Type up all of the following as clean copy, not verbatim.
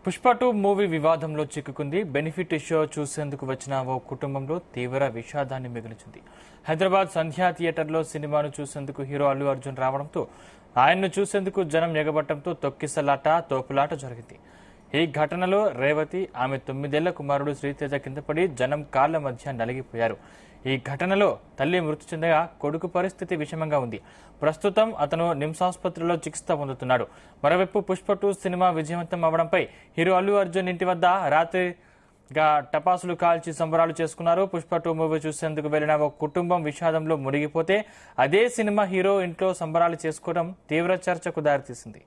Pushpa 2 movie వివాదంలో చిక్కుకుంది. Benefit show చూసేందుకు వచ్చిన ఓ కుటుంబంలో తీవ్ర విషాదాన్ని మిగిల్చింది. హైదరాబాద్ సంధ్యా థియేటర్లో సినిమాను చూసేందుకు హీరో అల్లు అర్జున్ రావడంతో ఆయన్ను చూసేందుకు జనం ఎగబట్టడంతో తొక్కిసలాట, తోపులాట జరిగింది. ఈ ఘటనలో రేవతి, ఆమె 9 ఏళ్ల కుమారుడు శ్రీతేజ కిందపడి జనం కాళ్ల మధ్య నలిగిపోయారు. ఈ ఘటనలో తల్లి మృతి చెందగా కొడుకు పరిస్థితి విషమంగా ఉంది. ప్రస్తుతం అతను నిమ్స్ ఆసుపత్రిలో చికిత్స పొందుతున్నాడు. మరోవైపు పుష్ప 2 సినిమా విజయవంతం అవడంపై హీరో అల్లు అర్జున్ ఇంటి వద్ద రాత్రిగా టపాసులు కాల్చి సంబరాలు చేసుకున్నారు. పుష్ప 2 మూవీ చూసేందుకు వెళ్లిన ఒక కుటుంబం విషాదంలో మునిగిపోతే అదే సినిమా హీరో ఇంట్లో సంబరాలు చేసుకోవడం తీవ్ర చర్చకు దారితీసింది.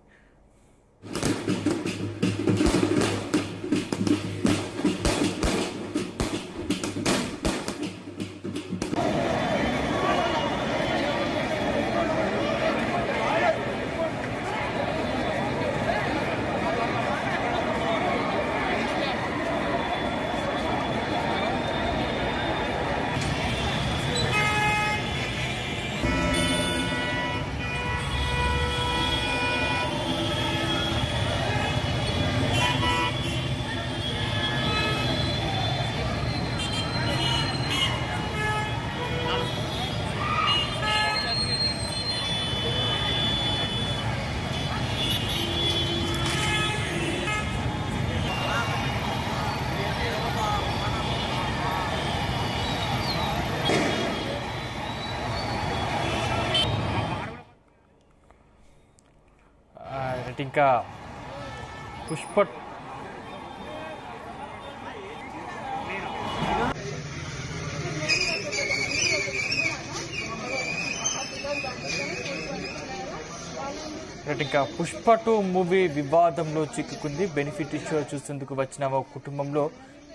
ఇంకా పుష్ప పుష్ప 2 మూవీ వివాదంలో చిక్కుకుంది. బెనిఫిట్ షో చూసేందుకు వచ్చిన ఓ కుటుంబంలో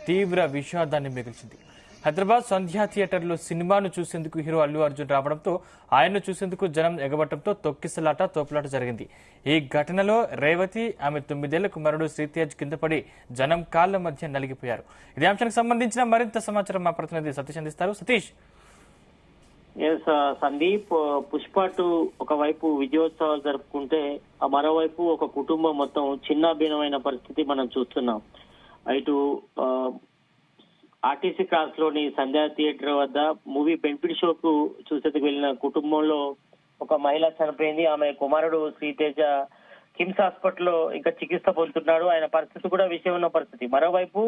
తీవ్ర విషాదాన్ని మిగిల్చింది. హైదరాబాద్ సంధ్యా థియేటర్లో సినిమాను చూసేందుకు హీరో అల్లు అర్జున్ రావడంతో ఆయన్ను చూసేందుకు జనం ఎగబట్టడంతో తొక్కిసలాట, తోపులాట జరిగింది. ఈ ఘటనలో రేవతి, ఆమె 9 ఏళ్ల కుమారుడు శ్రీతేజ్ కిందపడి జనం కాళ్ల మధ్య నలిగిపోయారు. ఇదే అంశానికి సంబంధించిన మరింత సమాచారం మా ప్రతినిధి సతీష్ అందిస్తారు. సతీష్. సందీప్, పుష్ప 2 ఒకవైపు విజయోత్సవాలు జరుపుకుంటే మరోవైపు ఒక కుటుంబం మొత్తం చిన్నాభిన్నమైన పరిస్థితి మనం చూస్తున్నాం. ఇటు ఆర్టీసీ క్రాస్ లోని సంధ్యా థియేటర్ వద్ద మూవీ బెనిఫిట్ షోకు చూసేందుకు వెళ్లిన కుటుంబంలో ఒక మహిళ చనిపోయింది. ఆమె కుమారుడు శ్రీతేజ కిమ్స్ హాస్పిటల్లో ఇంకా చికిత్స పొందుతున్నాడు. ఆయన పరిస్థితి కూడా విషయం ఉన్న పరిస్థితి. మరోవైపు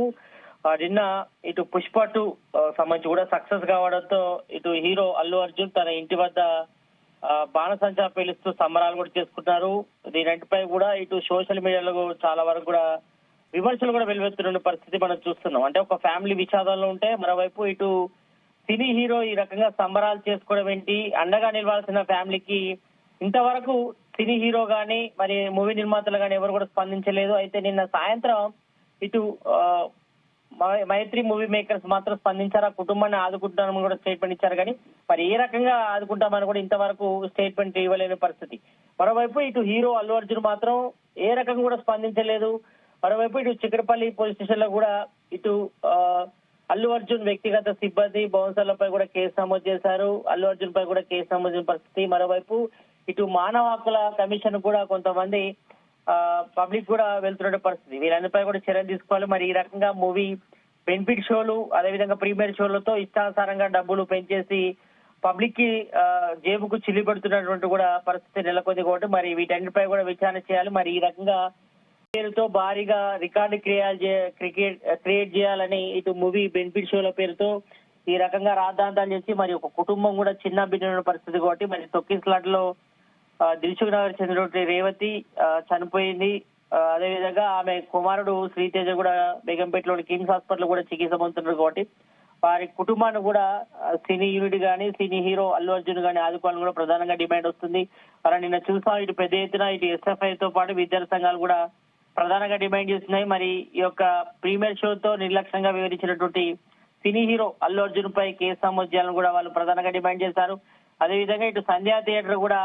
నిన్న ఇటు పుష్ప 2 సంబంధించి కూడా సక్సెస్ కావడంతో ఇటు హీరో అల్లు అర్జున్ తన ఇంటి వద్ద బాణసంచా పేలుస్తూ సంబరాలు కూడా చేసుకుంటున్నారు. దీనిపై కూడా ఇటు సోషల్ మీడియాలో చాలా వరకు కూడా విమర్శలు కూడా వెలువెత్తున్న పరిస్థితి మనం చూస్తున్నాం. అంటే ఒక ఫ్యామిలీ విషాదాల్లో ఉంటే మరోవైపు ఇటు సినీ హీరో ఈ రకంగా సంబరాలు చేసుకోవడం ఏంటి, అండగా నిలవాల్సిన ఫ్యామిలీకి ఇంతవరకు సినీ హీరో గాని మరి మూవీ నిర్మాతలు గాని ఎవరు కూడా స్పందించలేదు. అయితే నిన్న సాయంత్రం ఇటు మైత్రి మూవీ మేకర్స్ మాత్రం స్పందించారు. ఆ కుటుంబాన్ని ఆదుకుంటామని కూడా స్టేట్మెంట్ ఇచ్చారు. కానీ మరి ఏ రకంగా ఆదుకుంటామని కూడా ఇంతవరకు స్టేట్మెంట్ ఇవ్వలేని పరిస్థితి. మరోవైపు ఇటు హీరో అల్లు అర్జున్ మాత్రం ఏ రకంగా కూడా స్పందించలేదు. మరోవైపు ఇటు చిక్కడపల్లి పోలీస్ స్టేషన్ లో కూడా ఇటు అల్లు అర్జున్ వ్యక్తిగత సిబ్బంది బౌన్సర్లపై కూడా కేసు నమోదు చేశారు. అల్లు అర్జున్ పై కూడా కేసు నమోదు పరిస్థితి. మరోవైపు ఇటు మానవ హక్కుల కమిషన్ కూడా కొంతమంది పబ్లిక్ కూడా వెళ్తున్న పరిస్థితి. వీళ్ళందరిపై కూడా చర్యలు తీసుకోవాలి. మరి ఈ రకంగా మూవీ బెనిఫిట్ షోలు, అదేవిధంగా ప్రీమియర్ షోలతో ఇష్టానుసారంగా డబ్బులు పెంచేసి పబ్లిక్ కి జేబుకు చిల్లి పెడుతున్నటువంటి కూడా పరిస్థితి నెలకొంది. కాబట్టి మరి వీటన్నిటిపై కూడా విచారణ చేయాలి. మరి ఈ రకంగా పేరుతో భారీగా రికార్డు క్రియేట్ చేయాలని ఇటు మూవీ బెనిఫిట్ షోల పేరుతో ఈ రకంగా రాద్ధాంతాలు చేసి మరి ఒక కుటుంబం కూడా చిన్న భిన్న పరిస్థితి. కాబట్టి మరి తొక్కిసలాటలో దిల్సుఖ్ నగర్ చెందినటువంటి రేవతి చనిపోయింది. అదేవిధంగా ఆమె కుమారుడు శ్రీతేజ కూడా బేగంపేటలోని కిమ్స్ హాస్పిటల్ కూడా చికిత్స పొందుతున్నారు. కాబట్టి వారి కుటుంబాన్ని కూడా సినీ యూనిట్ గానీ సినీ హీరో అల్లు అర్జున్ గానీ ఆదుకోవాలని కూడా ప్రధానంగా డిమాండ్ వస్తుంది. మరి నిన్న చూసాం ఇటు పెద్ద ఎత్తున ఇటు ఎస్ఎఫ్ఐ తో పాటు విద్యార్థి సంఘాలు కూడా ప్రధానంగా డిమాండ్ చేస్తున్నాయి. మరి ఈ యొక్క ప్రీమియర్ షోతో నిర్లక్ష్యంగా వివరించినటువంటి సినీ హీరో అల్లు అర్జున్ పై కేసు నమోదు చేయాలని కూడా వాళ్ళు ప్రధానంగా డిమాండ్ చేశారు. అదేవిధంగా ఇటు సంధ్యా థియేటర్ కూడా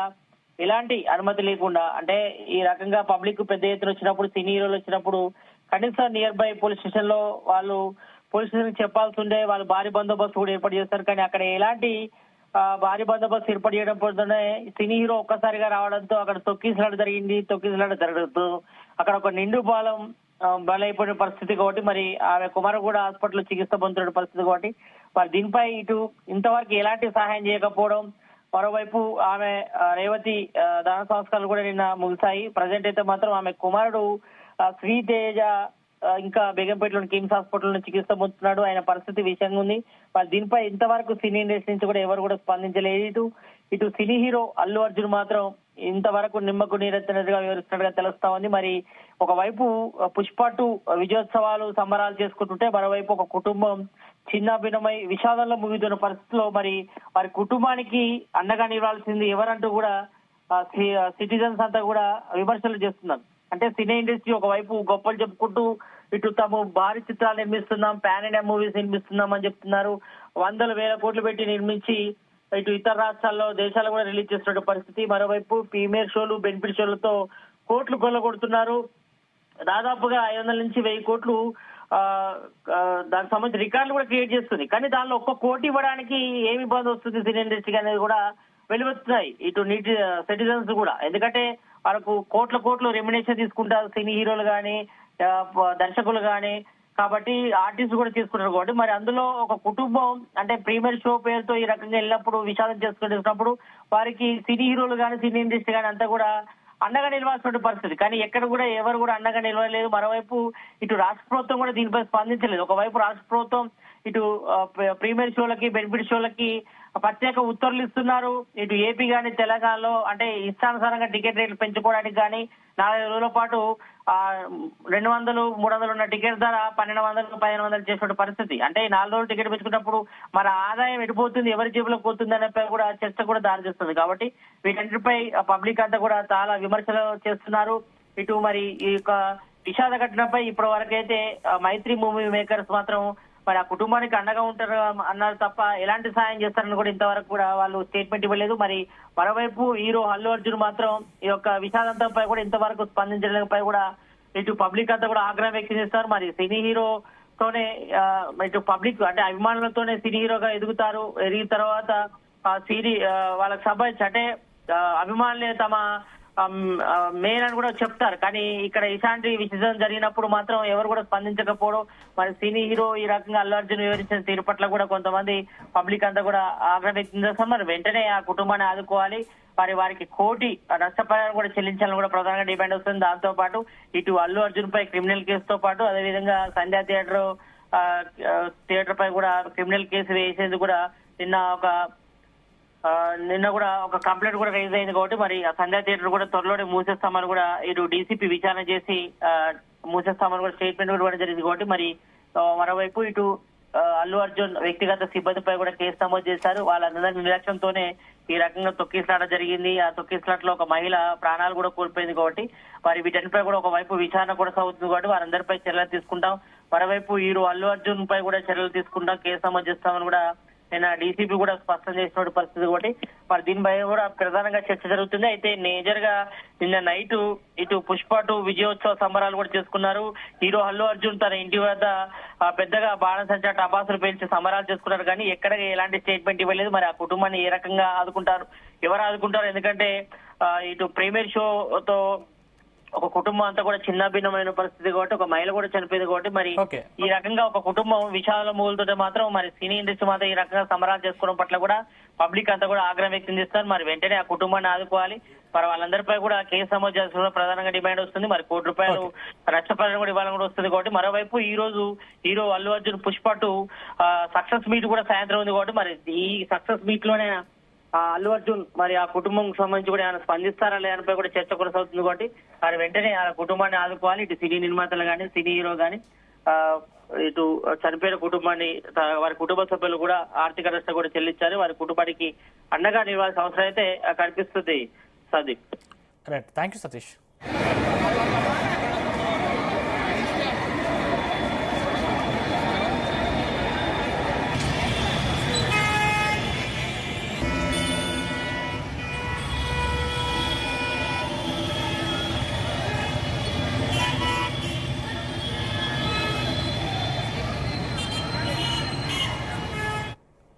ఎలాంటి అనుమతి లేకుండా, అంటే ఈ రకంగా పబ్లిక్ పెద్ద ఎత్తున వచ్చినప్పుడు, సినీ హీరోలు వచ్చినప్పుడు కనీసం నియర్ బై పోలీస్ స్టేషన్ లో వాళ్ళు పోలీస్ స్టేషన్ చెప్పాల్సి ఉండే, వాళ్ళు భారీ బందోబస్తు కూడా ఏర్పాటు చేస్తారు. కానీ అక్కడ ఎలాంటి భారీ బందోబస్తు ఏర్పాటు చేయడం పోతూనే సినీ హీరో ఒక్కసారిగా రావడంతో అక్కడ తొక్కిసలాట జరిగింది. తొక్కిసలాట జరగడంతో అక్కడ ఒక నిండు పాలెం బలైపోయిన పరిస్థితి కాబట్టి మరి ఆమె కుమారుడు కూడా హాస్పిటల్లో చికిత్స పొందుతున్న పరిస్థితి కాబట్టి మరి దీనిపై ఇటు ఇంతవరకు ఎలాంటి సహాయం చేయకపోవడం, మరోవైపు ఆమె రేవతి దాన సంస్కారాలు కూడా నిన్న ముగిశాయి. ప్రజెంట్ అయితే మాత్రం ఆమె కుమారుడు శ్రీతేజ ఇంకా బేగంపేటలోని కిమ్స్ హాస్పిటల్ లో చికిత్స పొందుతున్నాడు. ఆయన పరిస్థితి విషయంగా ఉంది. మరి దీనిపై ఇంతవరకు సినీ ఇండస్ట్రీ నుంచి కూడా ఎవరు కూడా స్పందించలేదు. ఇటు సినీ హీరో అల్లు అర్జున్ మాత్రం ఇంతవరకు నిమ్మకు నీరెత్తినట్టుగా వివరిస్తున్నట్టుగా తెలుస్తా ఉంది. మరి ఒకవైపు పుష్ప 2 విజయోత్సవాలు సంబరాలు చేసుకుంటుంటే మరోవైపు ఒక కుటుంబం చిన్న భిన్నమై విషాదంలో ముగిస్తున్న పరిస్థితిలో మరి వారి కుటుంబానికి అండగా నిలవాల్సింది ఎవరంటూ కూడా సిటిజన్స్ అంతా కూడా విమర్శలు చేస్తున్నారు. అంటే సినీ ఇండస్ట్రీ ఒకవైపు గొప్పలు చెప్పుకుంటూ ఇటు తాము భారీ చిత్రాలు నిర్మిస్తున్నాం, పాన్ ఇండియా మూవీస్ నిర్మిస్తున్నాం అని చెప్తున్నారు. వందల వేల కోట్లు పెట్టి నిర్మించి ఇటు ఇతర రాష్ట్రాల్లో దేశాలు కూడా రిలీజ్ చేస్తున్న పరిస్థితి. మరోవైపు ప్రీమియర్ షోలు, బెనిఫిట్ షోలతో కోట్లు కొల్లగొడుతున్నారు. దాదాపుగా 500 నుంచి 1000 కోట్లు దానికి సంబంధించి రికార్డులు కూడా క్రియేట్ చేస్తుంది. కానీ దానిలో 1 కోటి ఇవ్వడానికి ఏమి ఇబ్బంది వస్తుంది సినీ ఇండస్ట్రీకి అనేది కూడా వెలువెత్తున్నాయి ఇటు నీటి సిటిజన్స్ కూడా. ఎందుకంటే వాళ్ళకు కోట్ల రెమ్యునేషన్ తీసుకుంటారు సినీ హీరోలు కానీ దర్శకులు కానీ. కాబట్టి ఆర్టిస్ట్ కూడా తీసుకుంటారు కాబట్టి మరి అందులో ఒక కుటుంబం అంటే ప్రీమియర్ షో పేరుతో ఈ రకంగా వెళ్ళినప్పుడు విషాదం చేసుకుంటున్నప్పుడు వారికి సినీ హీరోలు కానీ సినీ ఇండస్ట్రీ కానీ అంతా కూడా అండగా నిలవాల్సిన పరిస్థితి. కానీ ఎక్కడ కూడా ఎవరు కూడా అండగా నిలవలేదు. మరోవైపు ఇటు రాష్ట్ర ప్రభుత్వం కూడా దీనిపై స్పందించలేదు. ఒకవైపు రాష్ట్ర ప్రభుత్వం ఇటు ప్రీమియర్ షోలకి, బెనిఫిట్ షోలకి ప్రత్యేక ఉత్తర్వులు ఇస్తున్నారు. ఇటు ఏపీ కానీ తెలంగాణలో అంటే ఇష్టానుసారంగా టికెట్ రేట్లు పెంచుకోవడానికి కానీ 4 రోజుల పాటు 200, 300 ఉన్న టికెట్ ధర 1200, 1500 చేసిన పరిస్థితి. అంటే 4 రోజులు టికెట్ పెంచుకున్నప్పుడు మరి ఆదాయం ఎడిపోతుంది, ఎవరి జేబులో పోతుంది అనే కూడా చర్చ కూడా దారితీస్తుంది. కాబట్టి వీటన్నిటిపై పబ్లిక్ అంతా కూడా చాలా విమర్శలు చేస్తున్నారు. ఇటు మరి ఈ యొక్క విషాద ఘటనపై ఇప్పటి వరకైతే మైత్రి మూవీ మేకర్స్ మాత్రం మరి ఆ కుటుంబానికి అండగా ఉంటారు అన్నారు తప్ప ఎలాంటి సాయం చేస్తారని కూడా ఇంతవరకు కూడా వాళ్ళు స్టేట్మెంట్ ఇవ్వలేదు. మరి మరోవైపు హీరో అల్లు అర్జున్ మాత్రం ఈ యొక్క విషాదంతంపై కూడా ఇంతవరకు స్పందించడంపై కూడా ఇటు పబ్లిక్ అంతా కూడా ఆగ్రహం వ్యక్తం చేస్తారు. మరి సినీ హీరోతోనే ఇటు పబ్లిక్ అంటే అభిమానులతోనే సినీ హీరోగా ఎదిగిన తర్వాత వాళ్ళకి సంబంధించి అంటే అభిమానులే తమ మెయిన్ అని కూడా చెప్తారు. కానీ ఇక్కడ ఇలాంటి విషయం జరిగినప్పుడు మాత్రం ఎవరు కూడా స్పందించకపోవడం, మరి సినీ హీరో ఈ రకంగా అల్లు అర్జున్ వివరించిన తీరు పట్ల కూడా కొంతమంది పబ్లిక్ అంతా కూడా ఆగ్రహం వ్యక్తం చేస్తారు. మరి వెంటనే ఆ కుటుంబాన్ని ఆదుకోవాలి, వారికి కోటి నష్టపరిహారం కూడా చెల్లించాలని కూడా ప్రధానంగా డిమాండ్ వస్తుంది. దాంతో పాటు ఇటు అల్లు అర్జున్ పై క్రిమినల్ కేసుతో పాటు అదేవిధంగా సంధ్యా థియేటర్ పై కూడా క్రిమినల్ కేసు వేసేందుకు కూడా నిన్న కూడా ఒక కంప్లైంట్ కూడా రైజ్ అయింది. కాబట్టి మరి ఆ సంధ్యా థియేటర్ కూడా త్వరలోనే మూసేస్తామని కూడా ఇటు డీసీపీ విచారణ చేసి మూసేస్తామని కూడా స్టేట్మెంట్ కూడా జరిగింది. కాబట్టి మరి మరోవైపు ఇటు అల్లు అర్జున్ వ్యక్తిగత సిబ్బందిపై కూడా కేసు నమోదు చేశారు. వాళ్ళందరి నిర్లక్ష్యంతోనే ఈ రకంగా తొక్కిసలాట జరిగింది. ఆ తొక్కిసలాటలో ఒక మహిళ ప్రాణాలు కూడా కోల్పోయింది. కాబట్టి మరి వీటన్నిపై కూడా ఒకవైపు విచారణ కూడా సాగుతుంది. కాబట్టి వారందరిపై చర్యలు తీసుకుంటాం. మరోవైపు హీరో అల్లు అర్జున్ పై కూడా చర్యలు తీసుకుంటాం, కేసు నమోదు చేస్తామని కూడా నిన్న డీసీపీ కూడా స్పష్టం చేసిన పరిస్థితి. కాబట్టి మరి దీనిపై కూడా ప్రధానంగా చర్చ జరుగుతుంది. అయితే మేజర్ గా నిన్న నైట్ ఇటు పుష్ప 2 విజయోత్సవ సంబరాలు కూడా చేసుకున్నారు. హీరో అల్లు అర్జున్ తన ఇంటి వద్ద పెద్దగా బాణసంచా టపాసులు పేల్చి సంబరాలు చేసుకున్నారు. కానీ ఎక్కడ ఎలాంటి స్టేట్మెంట్ ఇవ్వలేదు. మరి ఆ కుటుంబాన్ని ఏ రకంగా ఆదుకుంటారు, ఎవరు ఆదుకుంటారు? ఎందుకంటే ఇటు ప్రీమియర్ షోతో ఒక కుటుంబం అంతా కూడా చిన్న భిన్నమైన పరిస్థితి కాబట్టి ఒక మహిళ కూడా చనిపోయింది. కాబట్టి మరి ఈ రకంగా ఒక కుటుంబం విషయాల మూలతో మాత్రం మరి సినీ ఇండస్ట్రీ మాత్రం ఈ రకంగా సంబరాలు చేసుకోవడం పట్ల కూడా పబ్లిక్ అంతా కూడా ఆగ్రహం వ్యక్తం చేస్తారు. మరి వెంటనే ఆ కుటుంబాన్ని ఆదుకోవాలి. మరి వాళ్ళందరిపై కూడా కేసు నమోదు చేయాల్సిన ప్రధానంగా డిమాండ్ వస్తుంది. మరి ₹1 నష్టపరిహారం కూడా ఇవ్వాలని కూడా వస్తుంది. కాబట్టి మరోవైపు ఈ రోజు hero Allu Arjun Pushpa 2 success meet కూడా సాయంత్రం ఉంది. కాబట్టి మరి ఈ సక్సెస్ మీట్ లోనే అల్లు అర్జున్ మరి ఆ కుటుంబం సంబంధించి కూడా ఏమైనా స్పందిస్తారా లేదానిపై కూడా చర్చ కొనసాగుతుంది. కాబట్టి మరి వెంటనే ఆ కుటుంబాన్ని ఆదుకోవాలి. ఇటు సినీ నిర్మాతలు కానీ సినీ హీరో కానీ ఇటు చనిపోయిన కుటుంబాన్ని వారి కుటుంబ సభ్యులు కూడా ఆర్థిక నష్టం కూడా చెల్లించాలి. వారి కుటుంబానికి అండగా నిలవాల్సిన అవసరం అయితే కనిపిస్తుంది. సందీప్. Thank you Satish.